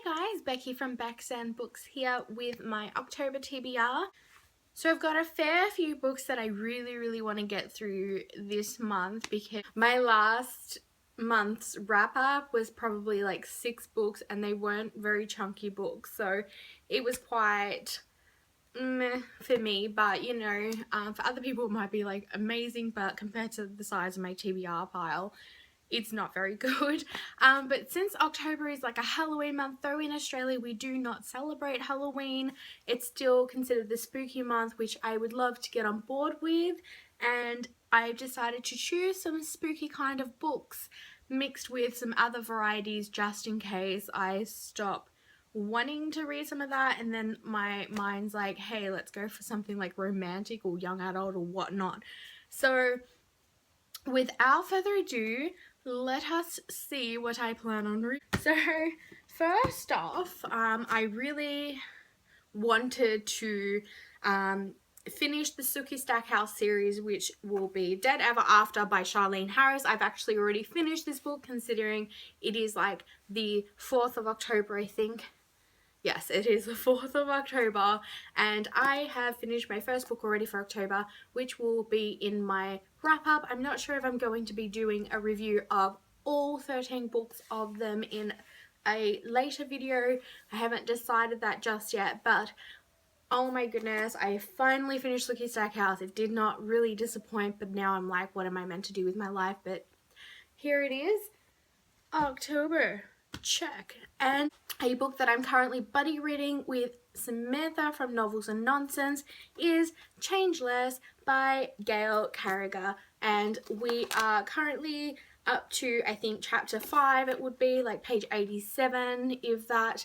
Hi guys, Becky from Becks and Books here with my October TBR. So I've got a fair few books that I really want to get through this month because my last month's wrap up was probably like 6 books and they weren't very chunky books, so it was quite meh for me, but you know, for other people it might be like amazing, but compared to the size of my TBR pile, it's not very good. But since October is like a Halloween month, though in Australia we do not celebrate Halloween, it's still considered the spooky month, which I would love to get on board with, and I've decided to choose some spooky kind of books mixed with some other varieties just in case I stop wanting to read some of that and then my mind's like, hey, let's go for something like romantic or young adult or whatnot. So without further ado, let us see what I plan on reading. So first off, I really wanted to finish the Sookie Stackhouse series, which will be Dead Ever After by Charlene Harris. I've actually already finished this book considering it is like the 4th of October, I think. Yes, it is the 4th of October, and I have finished my first book already for October, which will be in my wrap-up. I'm not sure if I'm going to be doing a review of all 13 books of them in a later video. I haven't decided that just yet, but oh my goodness, I finally finished Sookie Stackhouse. It did not really disappoint, but now I'm like, what am I meant to do with my life? But here it is, October, check. And a book that I'm currently buddy reading with Samantha from Novels and Nonsense is Changeless by Gail Carriger, and we are currently up to, I think, chapter 5. It would be like page 87, if that.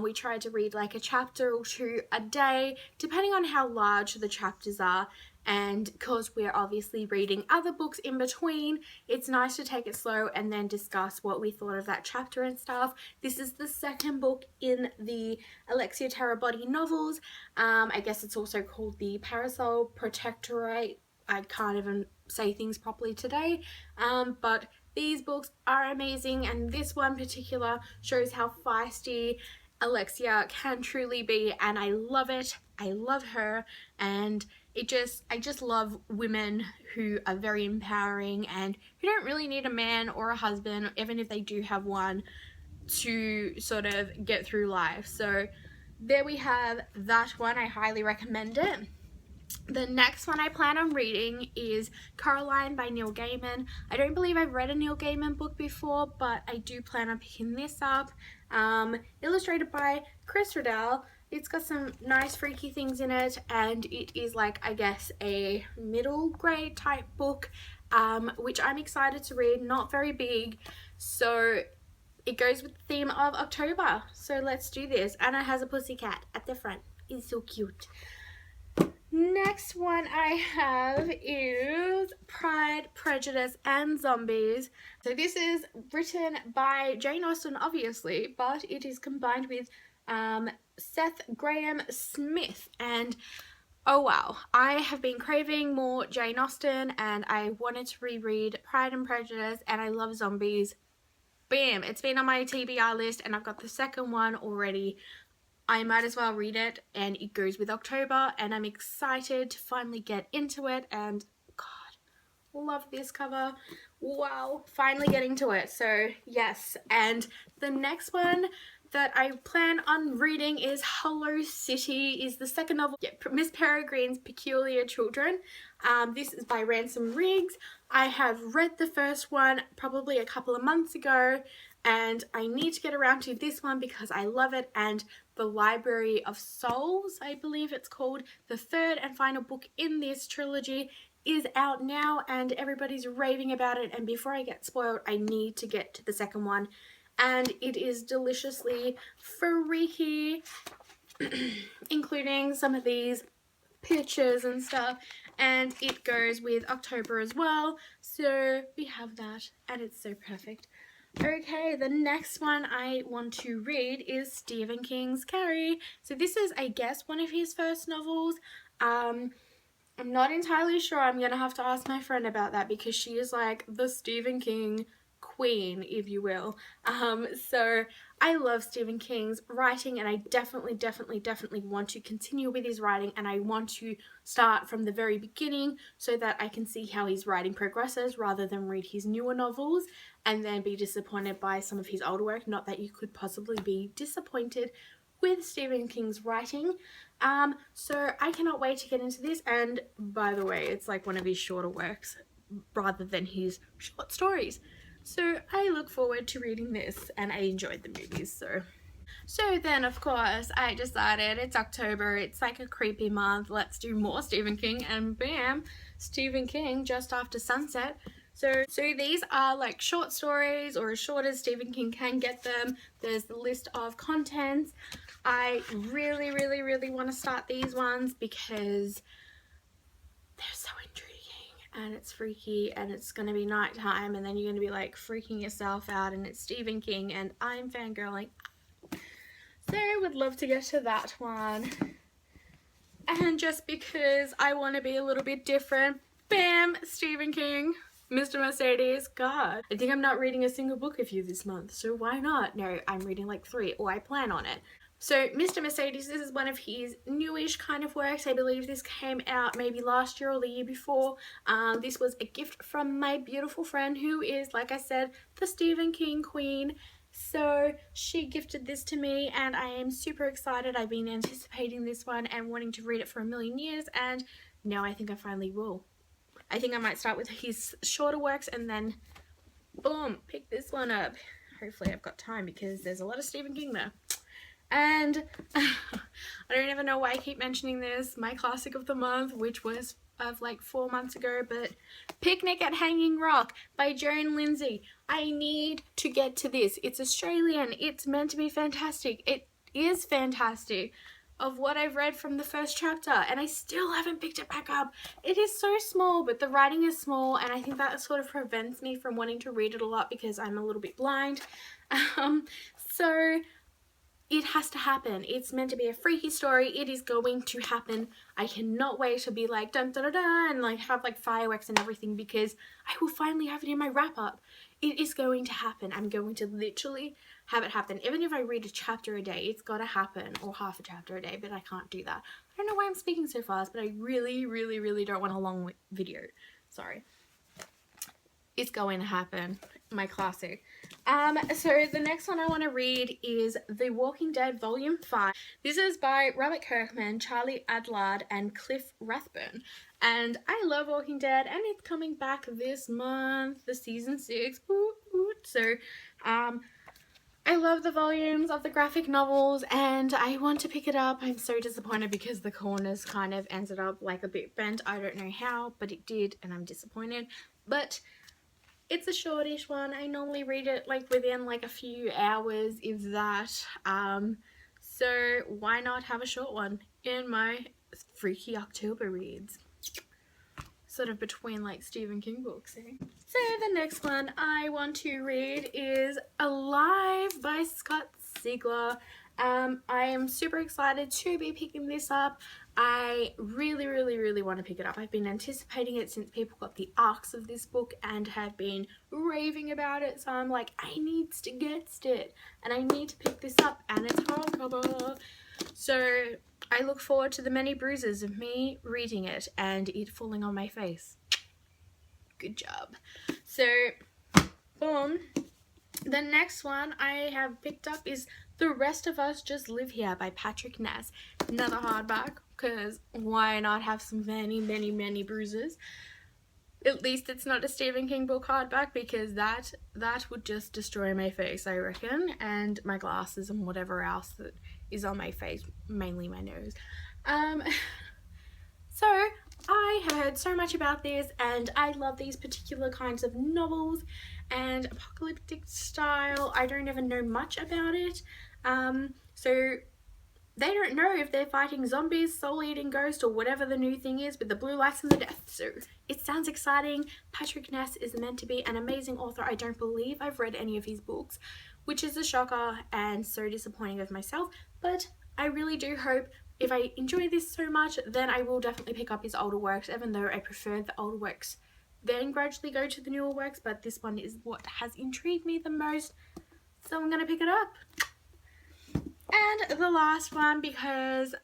We try to read like a chapter or 2 a day, depending on how large the chapters are, and because we're obviously reading other books in between, it's nice to take it slow and then discuss what we thought of that chapter and stuff. This is the second book in the Alexia Terabody novels. I guess it's also called the Parasol Protectorate. I can't even say things properly today, but these books are amazing, and this one particular shows how feisty Alexia can truly be, and I love it. I love her, and I just love women who are very empowering and who don't really need a man or a husband, even if they do have one, to sort of get through life. So there we have that one. I highly recommend it. The next one I plan on reading is Coraline by Neil Gaiman. I don't believe I've read a Neil Gaiman book before, but I do plan on picking this up. Illustrated by Chris Riddell. It's got some nice freaky things in it, and it is like, I guess, a middle grade type book, which I'm excited to read. Not very big, so it goes with the theme of October. So let's do this. And it has a pussycat at the front. It's so cute. Next one I have is Pride, Prejudice and Zombies. So this is written by Jane Austen, obviously, but it is combined with Seth Graham Smith, and oh wow, I have been craving more Jane Austen and I wanted to reread Pride and Prejudice, and I love zombies. Bam, it's been on my TBR list and I've got the second one already. I might as well read it, and it goes with October, and I'm excited to finally get into it, and God, love this cover. Wow, finally getting to it. So yes, and the next one that I plan on reading is Hello City, is the second novel, Miss Peregrine's Peculiar Children. This is by Ransom Riggs. I have read the first one probably a couple of months ago, and I need to get around to this one because I love it. And The Library of Souls, I believe it's called, the third and final book in this trilogy, is out now and everybody's raving about it, and before I get spoiled I need to get to the second one, and it is deliciously freaky including some of these pictures and stuff, and it goes with October as well, so we have that and it's so perfect. Okay, the next one I want to read is Stephen King's Carrie. So this is, I guess, one of his first novels. I'm not entirely sure. I'm gonna have to ask my friend about that because she is like the Stephen King queen, if you will. So I love Stephen King's writing, and I definitely want to continue with his writing, and I want to start from the very beginning so that I can see how his writing progresses rather than read his newer novels and then be disappointed by some of his older work. Not that you could possibly be disappointed with Stephen King's writing. So I cannot wait to get into this, and by the way, it's like one of his shorter works rather than his short stories. So I look forward to reading this, and I enjoyed the movies. So then, of course, I decided it's October, it's like a creepy month, let's do more Stephen King, and bam, Stephen King just after sunset. So these are like short stories, or as short as Stephen King can get them. There's the list of contents. I really want to start these ones because they're so intriguing and it's freaky, and it's going to be nighttime, and then you're going to be like freaking yourself out, and it's Stephen King and I'm fangirling. So I would love to get to that one. And just because I want to be a little bit different, bam, Stephen King, Mr. Mercedes. God, I think I'm not reading a single book of you this month, so why not? No, I'm reading like 3, or I plan on it. So Mr. Mercedes, this is one of his newish kind of works. I believe this came out maybe last year or the year before. This was a gift from my beautiful friend, who is, like I said, the Stephen King queen. So she gifted this to me, and I am super excited. I've been anticipating this one and wanting to read it for a million years, and now I think I finally will. I think I might start with his shorter works and then boom, pick this one up. Hopefully I've got time because there's a lot of Stephen King there. And I don't even know why I keep mentioning this, my classic of the month, which was of like 4 months ago, but Picnic at Hanging Rock by Joan Lindsay. I need to get to this. It's Australian. It's meant to be fantastic. It is fantastic of what I've read from the first chapter, and I still haven't picked it back up. It is so small, but the writing is small, and I think that sort of prevents me from wanting to read it a lot because I'm a little bit blind. So it has to happen. It's meant to be a freaky story. It is going to happen. I cannot wait to be like dun da da da and like have like fireworks and everything, because I will finally have it in my wrap up. It is going to happen. I'm going to literally have it happen. Even if I read a chapter a day, it's got to happen, or half a chapter a day, but I can't do that. I don't know why I'm speaking so fast, but I really don't want a long video. Sorry. It's going to happen. My classic. So the next one I want to read is The Walking Dead Volume 5. This is by Robert Kirkman, Charlie Adlard, and Cliff Rathburn. And I love Walking Dead, and it's coming back this month, the season 6. So, I love the volumes of the graphic novels, and I want to pick it up. I'm so disappointed because the corners kind of ended up like a bit bent. I don't know how, but it did, and I'm disappointed. But it's a shortish one. I normally read it like within like a few hours, if that. So why not have a short one in my freaky October reads? Sort of between like Stephen King books, eh? So the next one I want to read is Alive by Scott Sigler. I am super excited to be picking this up. I really want to pick it up. I've been anticipating it since people got the arcs of this book and have been raving about it. So I'm like, I needs to get it, and I need to pick this up, and it's hardcover. So I look forward to the many bruises of me reading it and it falling on my face. Good job. So, boom. The next one I have picked up is The Rest of Us Just Live Here by Patrick Ness. Another hardback, because why not have some many bruises? At least it's not a Stephen King book hardback, because that would just destroy my face, I reckon, and my glasses and whatever else that is on my face, mainly my nose. So I have heard so much about this, and I love these particular kinds of novels and apocalyptic style. I don't even know much about it. So they don't know if they're fighting zombies, soul-eating ghosts, or whatever the new thing is with the blue lights and the death. So it sounds exciting. Patrick Ness is meant to be an amazing author. I don't believe I've read any of his books, which is a shocker and so disappointing of myself. But I really do hope, if I enjoy this so much, then I will definitely pick up his older works, even though I prefer the older works then gradually go to the newer works, but this one is what has intrigued me the most, so I'm gonna pick it up. And the last one, because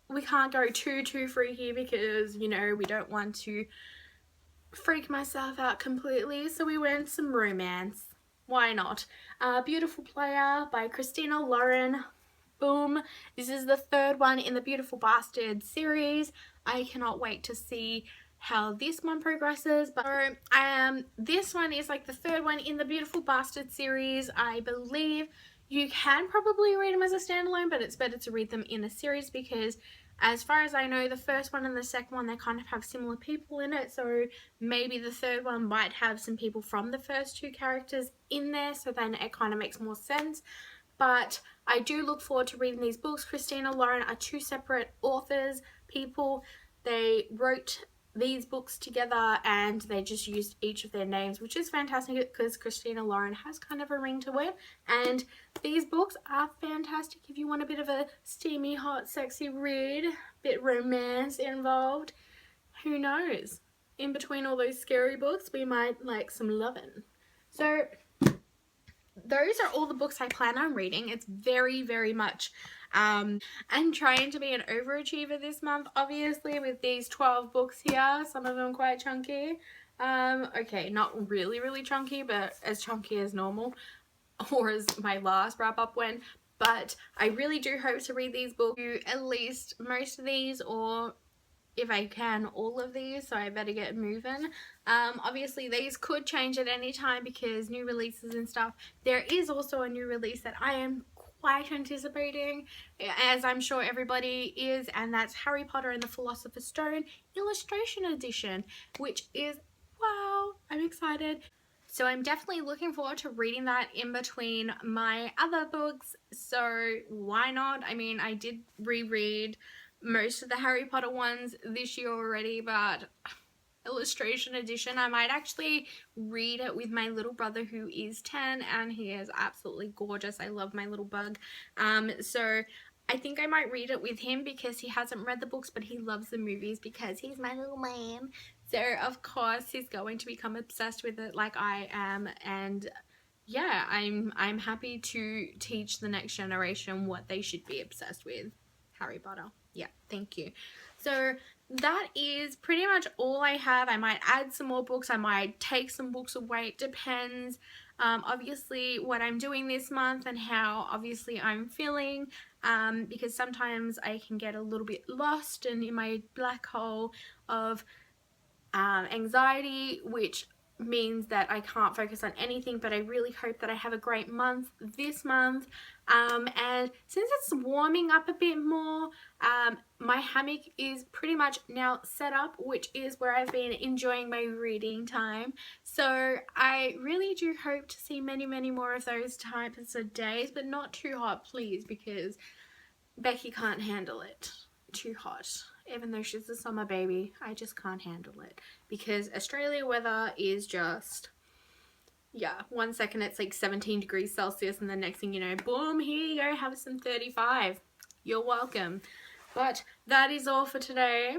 we can't go too freaky, because, you know, we don't want to freak myself out completely, so we went some romance. Why not? Beautiful Player by Christina Lauren. Boom. This is the third one in the Beautiful Bastard series. I cannot wait to see how this one progresses. But this one is like the third one in the Beautiful Bastard series. I believe you can probably read them as a standalone, but it's better to read them in a series, because as far as I know, the first one and the second one, they kind of have similar people in it, so maybe the third one might have some people from the first two characters in there, so then it kind of makes more sense. But I do look forward to reading these books. Christina Lauren are two separate authors, people. They wrote these books together and they just used each of their names, which is fantastic because Christina Lauren has kind of a ring to it. And these books are fantastic if you want a bit of a steamy, hot, sexy read, bit romance involved. Who knows? In between all those scary books, we might like some lovin'. So those are all the books I plan on reading. It's very much I'm trying to be an overachiever this month, obviously, with these 12 books here, some of them quite chunky. Okay, not really chunky, but as chunky as normal, or as my last wrap up went. But I really do hope to read these books, at least most of these, or if I can, all of these, so I better get moving. Obviously these could change at any time because new releases and stuff. There is also a new release that I am quite anticipating, as I'm sure everybody is, and that's Harry Potter and the Philosopher's Stone Illustration Edition, which is, wow, I'm excited. So I'm definitely looking forward to reading that in between my other books, so why not? I mean, I did reread most of the Harry Potter ones this year already, but illustration edition, I might actually read it with my little brother who is 10 and he is absolutely gorgeous. I love my little bug. So I think I might read it with him because he hasn't read the books, but he loves the movies because he's my little man. So of course he's going to become obsessed with it like I am, and yeah, I'm happy to teach the next generation what they should be obsessed with. Harry Potter. Yeah, thank you. So that is pretty much all I have. I might add some more books. I might take some books away. It depends. Obviously what I'm doing this month and how obviously I'm feeling, because sometimes I can get a little bit lost and in my black hole of anxiety, which means that I can't focus on anything. But I really hope that I have a great month this month, and since it's warming up a bit more, my hammock is pretty much now set up, which is where I've been enjoying my reading time. So I really do hope to see many more of those types of days, but not too hot, please, because Becky can't handle it too hot. Even though she's a summer baby, I just can't handle it because Australia weather is just, yeah, 1 second it's like 17 degrees Celsius and the next thing you know, boom, here you go, have some 35. You're welcome. But that is all for today.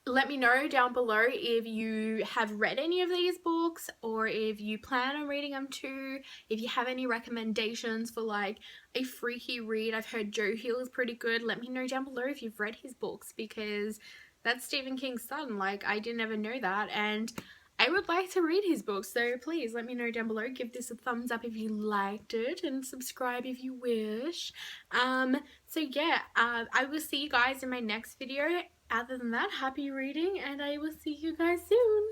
Let me know down below if you have read any of these books or if you plan on reading them too. If you have any recommendations for like a freaky read. I've heard Joe Hill is pretty good. Let me know down below if you've read his books, because that's Stephen King's son. Like, I didn't ever know that, and I would like to read his books, so please let me know down below. Give this a thumbs up if you liked it and subscribe if you wish. So yeah, I will see you guys in my next video. Other than that, happy reading, and I will see you guys soon.